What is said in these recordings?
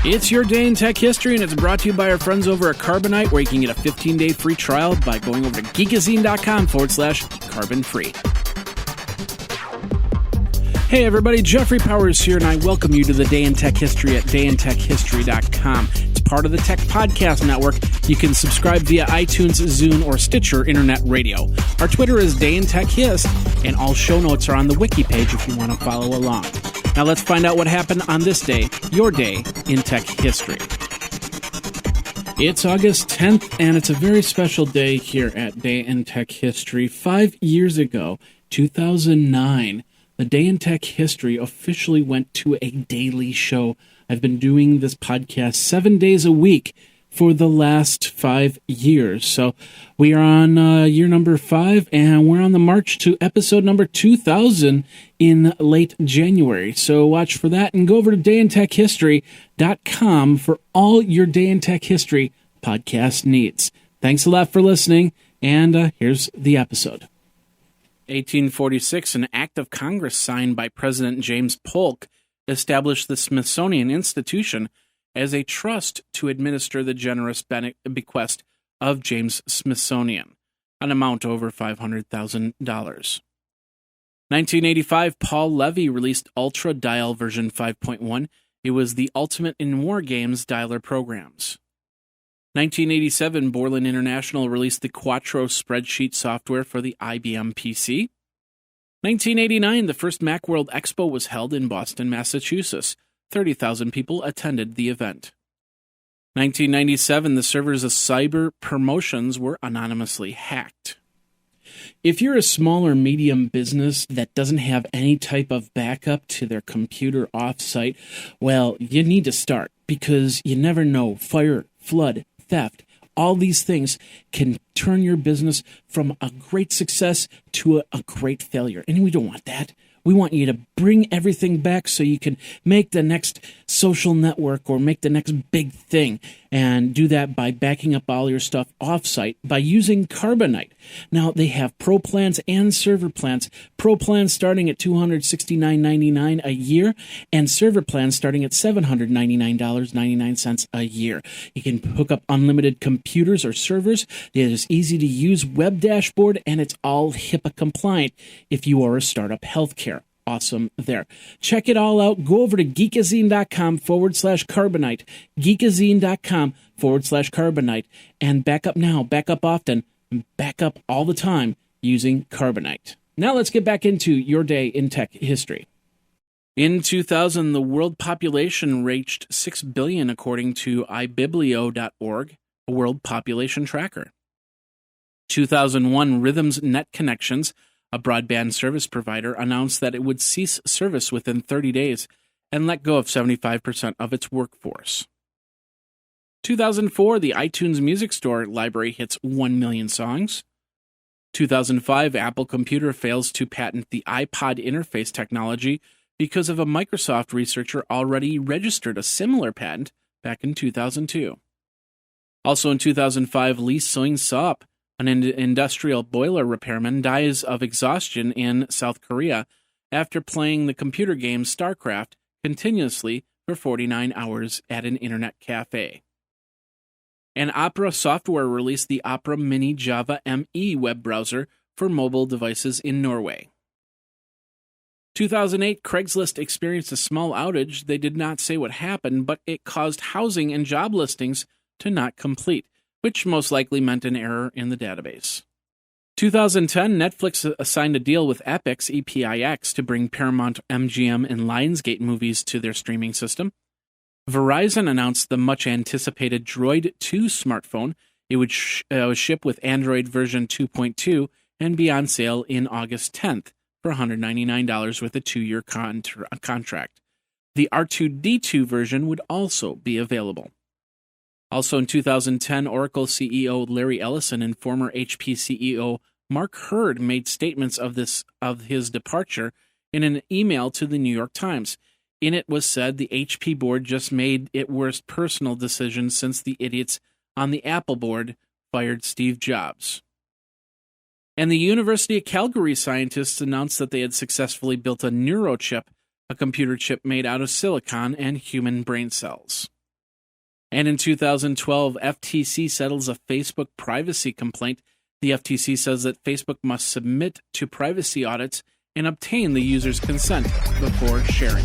It's your day in tech history, and it's brought to you by our friends over at Carbonite, where you can get a 15-day free trial by going over to geekazine.com/carbon free. Hey everybody, Jeffrey Powers here, and I welcome you to the Day in Tech History at dayintechhistory.com. It's part of the Tech Podcast Network. You can subscribe via iTunes, Zune, or Stitcher Internet Radio. Our Twitter is Day in Tech Hist, and all show notes are on the wiki page if you want to follow along. Now let's find out what happened on this day, your day in tech history. It's August 10th, and it's a very special day here at Day in Tech History. 5 years ago, 2009, the Day in Tech History officially went to a daily show. I've been doing this podcast 7 days a week for the last 5 years. So we are on year number 5, and we're on the march to episode number 2000 in late January. So watch for that, and go over to dayintechhistory.com for all your Day in Tech History podcast needs. Thanks a lot for listening, and here's the episode. 1846, an act of Congress signed by President James Polk established the Smithsonian Institution as a trust to administer the generous bequest of James Smithsonian, an amount over $500,000. 1985, Paul Levy released Ultra Dial version 5.1. It was the ultimate in war games dialer programs. 1987, Borland International released the Quattro spreadsheet software for the IBM PC. 1989, the first Macworld Expo was held in Boston, Massachusetts. 30,000 people attended the event. 1997, the servers of Cyber Promotions were anonymously hacked. If you're a small or medium business that doesn't have any type of backup to their computer off-site, well, you need to start, because you never know. Fire, flood, theft, all these things can turn your business from a great success to a great failure. And we don't want that. We want you to bring everything back so you can make the next social network or make the next big thing, and do that by backing up all your stuff offsite by using Carbonite. Now, they have Pro plans and server plans. Pro plans starting at $269.99 a year, and server plans starting at $799.99 a year. You can hook up unlimited computers or servers. It is easy to use web dashboard, and it's all HIPAA compliant if you are a startup healthcare. Awesome there. Check it all out. Go over to geekazine.com/carbonite, geekazine.com/carbonite, and back up now, back up often, and back up all the time using Carbonite. Now let's get back into your day in tech history. In 2000, the world population reached 6 billion according to ibiblio.org, a world population tracker. 2001, Rhythms Net Connections, a broadband service provider, announced that it would cease service within 30 days and let go of 75% of its workforce. 2004, the iTunes Music Store library hits 1 million songs. 2005, Apple Computer fails to patent the iPod interface technology because of a Microsoft researcher already registered a similar patent back in 2002. Also in 2005, Lee Seung-sup, an industrial boiler repairman, dies of exhaustion in South Korea after playing the computer game StarCraft continuously for 49 hours at an internet cafe. And Opera Software released the Opera Mini Java ME web browser for mobile devices in Norway. 2008, Craigslist experienced a small outage. They did not say what happened, but it caused housing and job listings to not complete, which most likely meant an error in the database. 2010, Netflix signed a deal with Epix, EPIX, to bring Paramount, MGM, and Lionsgate movies to their streaming system. Verizon announced the much-anticipated Droid 2 smartphone. It would ship with Android version 2.2 and be on sale in August 10th for $199 with a 2-year contract. The R2-D2 version would also be available. Also in 2010, Oracle CEO Larry Ellison and former HP CEO Mark Hurd made statements of his departure in an email to the New York Times. In it was said the HP board just made its worst personal decision since the idiots on the Apple board fired Steve Jobs. And the University of Calgary scientists announced that they had successfully built a neurochip, a computer chip made out of silicon and human brain cells. And in 2012, FTC settles a Facebook privacy complaint. The FTC says that Facebook must submit to privacy audits and obtain the user's consent before sharing.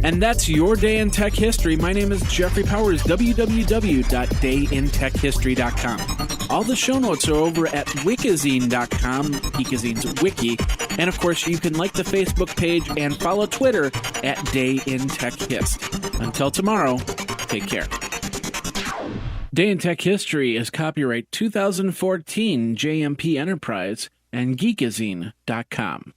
And that's your Day in Tech History. My name is Jeffrey Powers, www.dayintechhistory.com. All the show notes are over at wikizine.com, Geekazine's wiki. And of course, you can like the Facebook page and follow Twitter at Day in Tech Hist. Until tomorrow, take care. Day in Tech History is copyright 2014 JMP Enterprise and Geekazine.com.